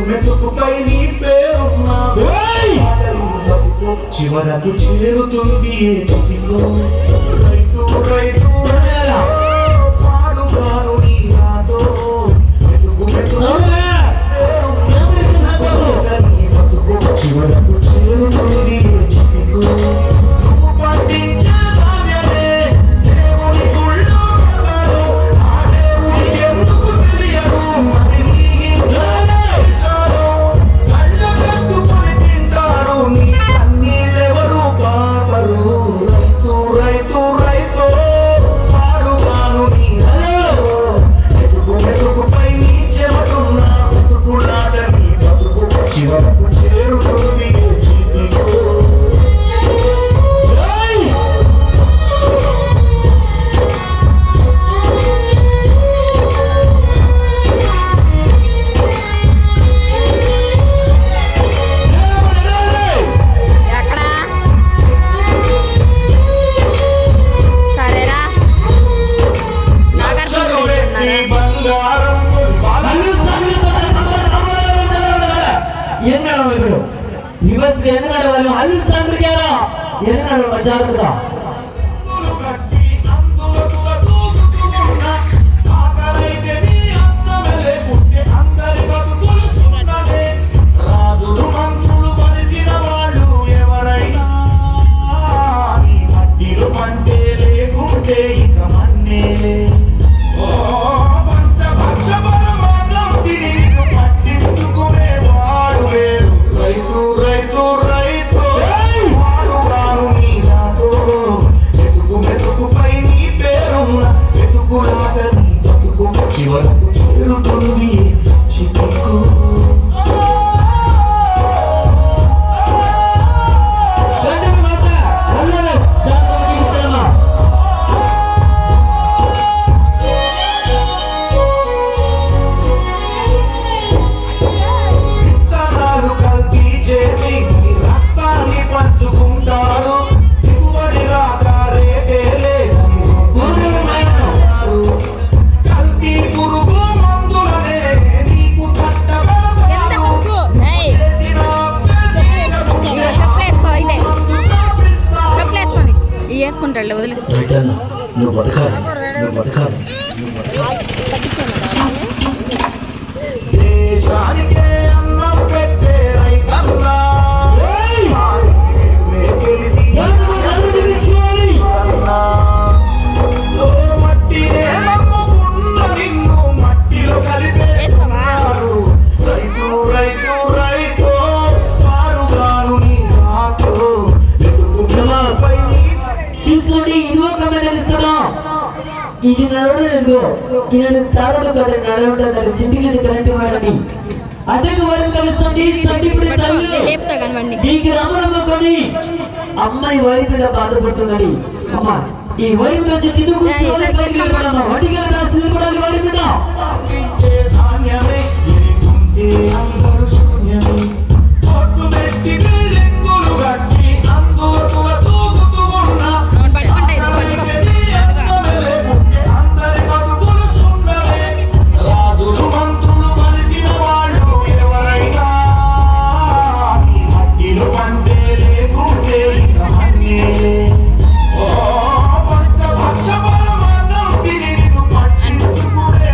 మెతుకుపై నీ పేరున్నా చివరకు చేరుతుంది చితికో రైతు రైతు పాడుగాను నీ నాతో చివరకు చేరుతుంది చితికో నువ్వు పండించే ధాన్యమే దేవుని గుళ్ళో ప్రసాదం ఆ దేవుని ఎందుకు తెలియదు మరి నీ ఇంట్లోనే విషాదం కళ్ళ కట్టుకొని తింటారు నీ కన్నీళ్ళెవరు పాపరు రైతు రైతు రైతు పాడుగాను నీ మెతుకుపై నీ చెమటున్నా మెతుకులాట నీ బతుకు చివరకు చేరుతుంది చితికో ఎక్కడా సరేరా నాగార్జున బంగారం ఏం నడవ ఇప్పుడు రివర్స్ ఎన్ని నడవాలి హల్లు సాంద్రికారా ఎన్ని నడవ జాగ్రత్తగా కట్టి అందువతువ దూకుతున్న ఆకలైతే నీ అన్నమలే పుట్టే అందరి బతుకులు సున్నదే రాజులు మంత్రులు కలిసిన వాళ్ళు ఎవరైనా ఈ మట్టిలో పంటే లేకుంటే ఇక మన్నేలే ఓ పంచభక్ష పరమాన్నం తిని పట్టించుకునే వాడు లేరు రైతు రైతు రైతు వాడుగాను నీ నాతో మెతుకుపై నీ పేరున్న మెతుకులాట నీ బతుకు చివరకు చేరుతుంది చితికో విత్తనాలు కల్తీ చేసి నీ రక్తాన్ని పంచుకుంటారు దిగుబడి రాక రేటే లేదని కల్తీ పురుగు మందులనే నీకు ఎంత కట్టబెడతారు ముగ్గు ఏయ్ చేసిన చెప్పులేసుకో అయితే చెప్పులేసుకొని ఇవి వేసుకుంటాడులే వదిలే రైతన్న నువ్వు బతకాలి నువ్వు బతకాలి దేశానికే అన్నం పెట్టే రైతన్నా తెలిసి మట్టినే నమ్ముకున్న నిన్ను మట్టిలో కలిపేస్తున్నారు రైతు రైతు రైతు పాడుగాను నీ నాతో మెతుకుపై నీ చూసుకోండి ఇది ఒక తెలుస్తున్నా ఇది నడవలేదు ఈయన స్థానంలో కదా నడవడం చింటికి కరెంట్ వాడండి అదే వారిని కలుస్తుంది లేపుతా కానివ్వండి ఈ గ్రామంలో కొని అమ్మాయి వారి మీద బాధపడుతుందని అమ్మ ఈ వారి మీద వడిగా రాసి వారి మీద పండించే ధాన్యమే ఎరిగుంటే అందరూ శూన్యమే కోట్లు పెట్టి బిల్డింగులు కట్టి అందువతువ తూగుతూ ఉన్న పట్టుకుంటా ఇది పట్టుకో అందమెలే పుట్టే అందరి బతుకులు సున్నలే రాజులు మంత్రులు కలిసిన వాళ్ళు ఎవరైనా ఈ మట్టిలో పంటే లేకుంటే ఇక మన్నేలే ఓ పంచభక్ష పరమాన్నం తిని నిన్ను పట్టించుకునే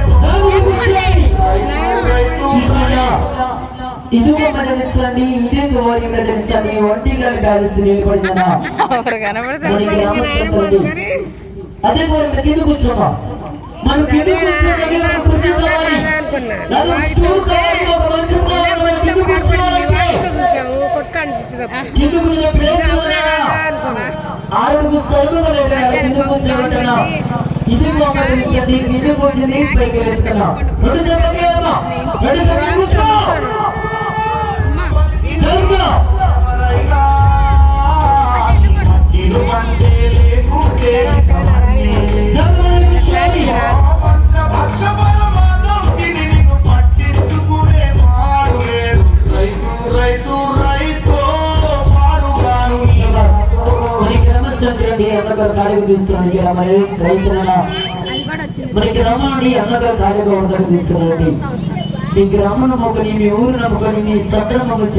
ఇది ఒక తెలుస్తుంది ఇదే వారి మీద తెలుస్తుంది ఒంటిగా కాల్సి నిలబడినా అదే వారి మీద కింద కూర్చోమా మనం కింద ఆరుగురు సరుకులు కింద కూర్చోబెట్టనా ఇది కింద కూర్చొని పైకి వేసుకున్నా రెండు సరుకులు కూర్చో మన గ్రామాన్ని అన్నగారు కార్యక్రమం తీసుకురండి మీ గ్రామం నమ్ముకొని మీ ఊరు నమ్ముకొని మీ సొంత నమ్ముకొని